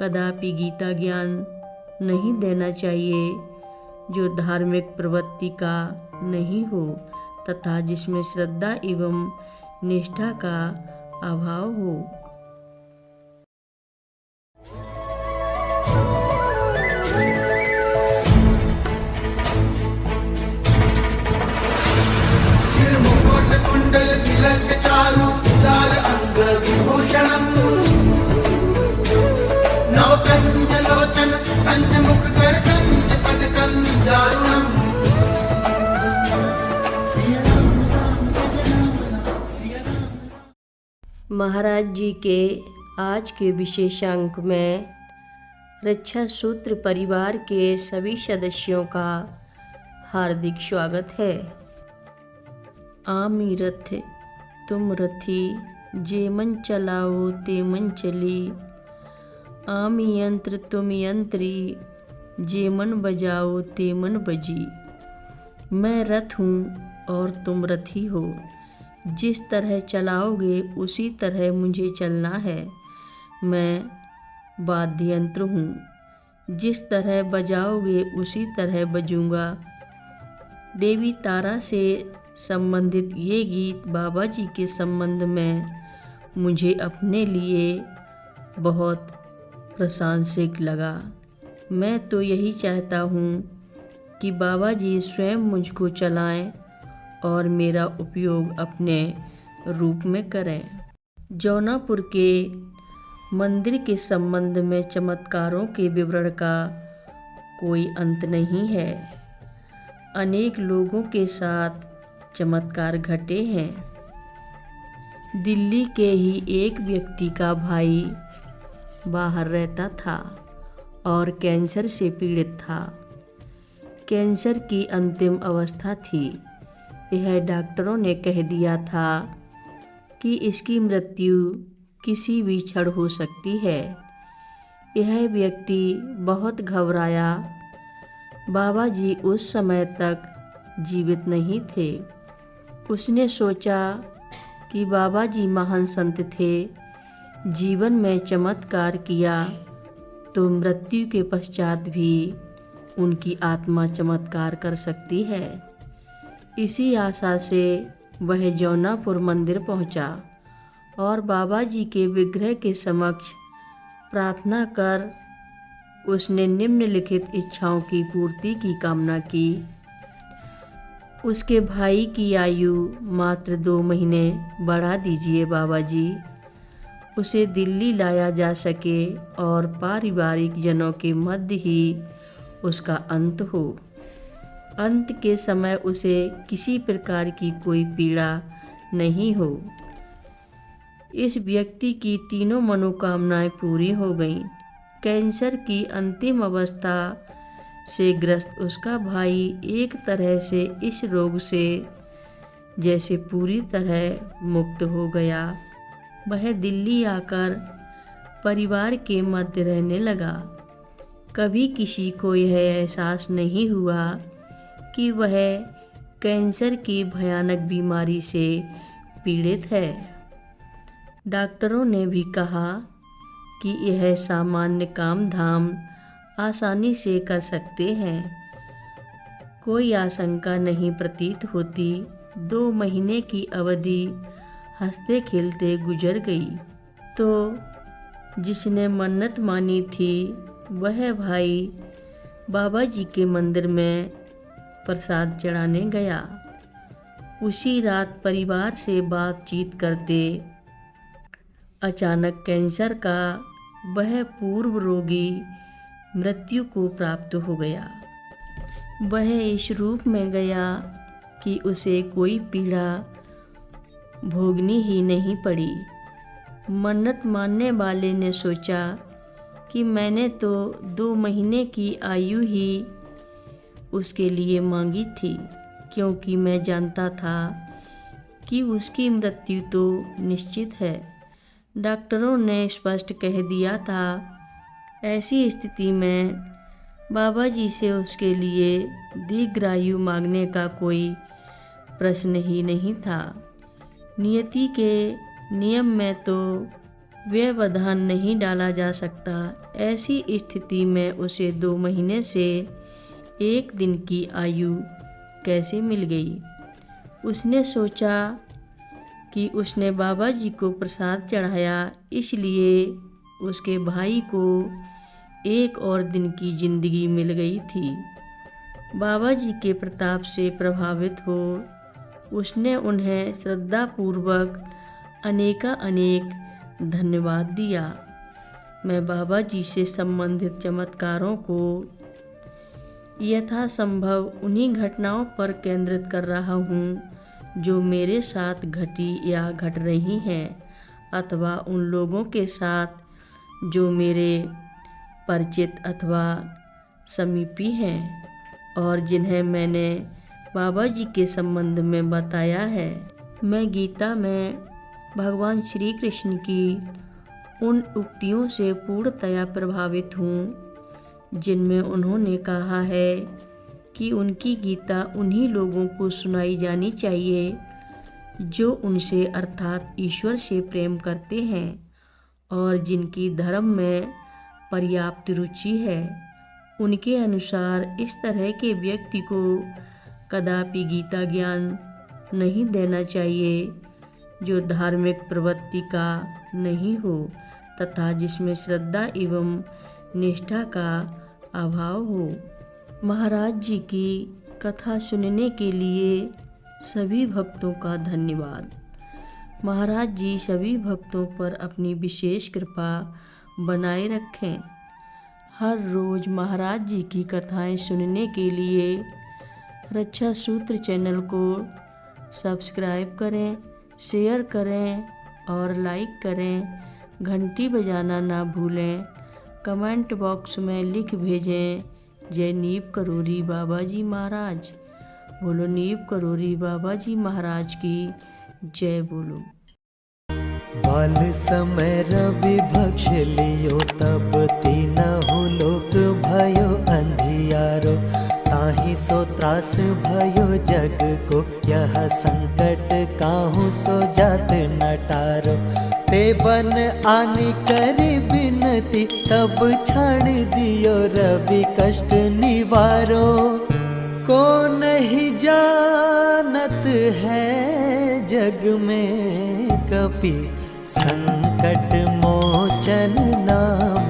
कदापि गीता ज्ञान नहीं देना चाहिए जो धार्मिक प्रवृत्ति का नहीं हो तथा जिसमें श्रद्धा एवं निष्ठा का अभाव हो। सिर मुकुट कुंडल तिलक चारु उदार अंग विभूषणम् नवकंज लोचन कंज मुख कर कंज पद कंजारुणम्। महाराज जी के आज के विशेषांक में रक्षा सूत्र परिवार के सभी सदस्यों का हार्दिक स्वागत है। आमी रथ तुम रथी, जे मन चलाओ ते मन चली। आमी यंत्र तुम यंत्री, जे मन बजाओ ते मन बजी। मैं रथ हूँ और तुम रथी हो, जिस तरह चलाओगे उसी तरह मुझे चलना है। मैं वाद्य यंत्र हूँ, जिस तरह बजाओगे उसी तरह बजूंगा। देवी तारा से संबंधित ये गीत बाबा जी के संबंध में मुझे अपने लिए बहुत प्रशंसक लगा। मैं तो यही चाहता हूँ कि बाबा जी स्वयं मुझको चलाएं और मेरा उपयोग अपने रूप में करें। जौनापुर के मंदिर के संबंध में चमत्कारों के विवरण का कोई अंत नहीं है। अनेक लोगों के साथ चमत्कार घटे हैं। दिल्ली के ही एक व्यक्ति का भाई बाहर रहता था और कैंसर से पीड़ित था। कैंसर की अंतिम अवस्था थी। यह डॉक्टरों ने कह दिया था कि इसकी मृत्यु किसी भी क्षण हो सकती है। यह व्यक्ति बहुत घबराया। बाबा जी उस समय तक जीवित नहीं थे। उसने सोचा कि बाबा जी महान संत थे, जीवन में चमत्कार किया तो मृत्यु के पश्चात भी उनकी आत्मा चमत्कार कर सकती है। इसी आशा से वह जौनापुर मंदिर पहुंचा और बाबा जी के विग्रह के समक्ष प्रार्थना कर उसने निम्नलिखित इच्छाओं की पूर्ति की कामना की। उसके भाई की आयु मात्र 2 महीने बढ़ा दीजिए बाबा जी। उसे दिल्ली लाया जा सके और पारिवारिक जनों के मध्य ही उसका अंत हो। अंत के समय उसे किसी प्रकार की कोई पीड़ा नहीं हो। इस व्यक्ति की तीनों मनोकामनाएं पूरी हो गईं। कैंसर की अंतिम अवस्था से ग्रस्त उसका भाई एक तरह से इस रोग से जैसे पूरी तरह मुक्त हो गया। वह दिल्ली आकर परिवार के मध्य रहने लगा। कभी किसी को यह एहसास नहीं हुआ कि वह कैंसर की भयानक बीमारी से पीड़ित है। डॉक्टरों ने भी कहा कि यह सामान्य काम धाम आसानी से कर सकते हैं। कोई आशंका नहीं प्रतीत होती। 2 महीने की अवधि हंसते खेलते गुजर गई। तो जिसने मन्नत मानी थी वह भाई बाबा जी के मंदिर में प्रसाद चढ़ाने गया। उसी रात परिवार से बातचीत करते अचानक कैंसर का वह पूर्व रोगी मृत्यु को प्राप्त हो गया। वह इस रूप में गया कि उसे कोई पीड़ा भोगनी ही नहीं पड़ी। मन्नत मानने वाले ने सोचा कि मैंने तो 2 महीने की आयु ही उसके लिए मांगी थी, क्योंकि मैं जानता था कि उसकी मृत्यु तो निश्चित है। डॉक्टरों ने स्पष्ट कह दिया था। ऐसी स्थिति में बाबा जी से उसके लिए दीर्घायु मांगने का कोई प्रश्न ही नहीं था। नियति के नियम में तो व्यवधान नहीं डाला जा सकता। ऐसी स्थिति में उसे 2 महीने से 1 दिन की आयु कैसे मिल गई? उसने सोचा कि उसने बाबा जी को प्रसाद चढ़ाया, इसलिए उसके भाई को 1 और दिन की जिंदगी मिल गई थी। बाबा जी के प्रताप से प्रभावित हो उसने उन्हें श्रद्धापूर्वक अनेक धन्यवाद दिया। मैं बाबा जी से संबंधित चमत्कारों को यथासंभव उन्हीं घटनाओं पर केंद्रित कर रहा हूँ जो मेरे साथ घटी या घट रही हैं, अथवा उन लोगों के साथ जो मेरे परिचित अथवा समीपी हैं और जिन्हें मैंने बाबा जी के संबंध में बताया है। मैं गीता में भगवान श्री कृष्ण की उन उक्तियों से पूर्णतया प्रभावित हूँ जिनमें उन्होंने कहा है कि उनकी गीता उन्हीं लोगों को सुनाई जानी चाहिए जो उनसे अर्थात ईश्वर से प्रेम करते हैं और जिनकी धर्म में पर्याप्त रुचि है। उनके अनुसार इस तरह के व्यक्ति को कदापि गीता ज्ञान नहीं देना चाहिए जो धार्मिक प्रवृत्ति का नहीं हो तथा जिसमें श्रद्धा एवं निष्ठा का अभाव हो। महाराज जी की कथा सुनने के लिए सभी भक्तों का धन्यवाद। महाराज जी सभी भक्तों पर अपनी विशेष कृपा बनाए रखें। हर रोज़ महाराज जी की कथाएं सुनने के लिए रक्षा सूत्र चैनल को सब्सक्राइब करें, शेयर करें और लाइक करें। घंटी बजाना ना भूलें। कमेंट बॉक्स में लिख भेजें, जय नीव करोरी बाबा जी महाराज। बोलो नीव करोरी बाबा जी महाराज की जय बोलो। बाल समय रवि भक्ष लियो तब तीनहु लोक भयो अंधियारो। ताहि सो त्रास भयो जग को यह संकट काहू सो जात न टारो। ते बन आनी करी बिनती तब छाड़ दियो रवि कष्ट निवारो। को नहीं जानत है जग में कपि संकट मोचन नाम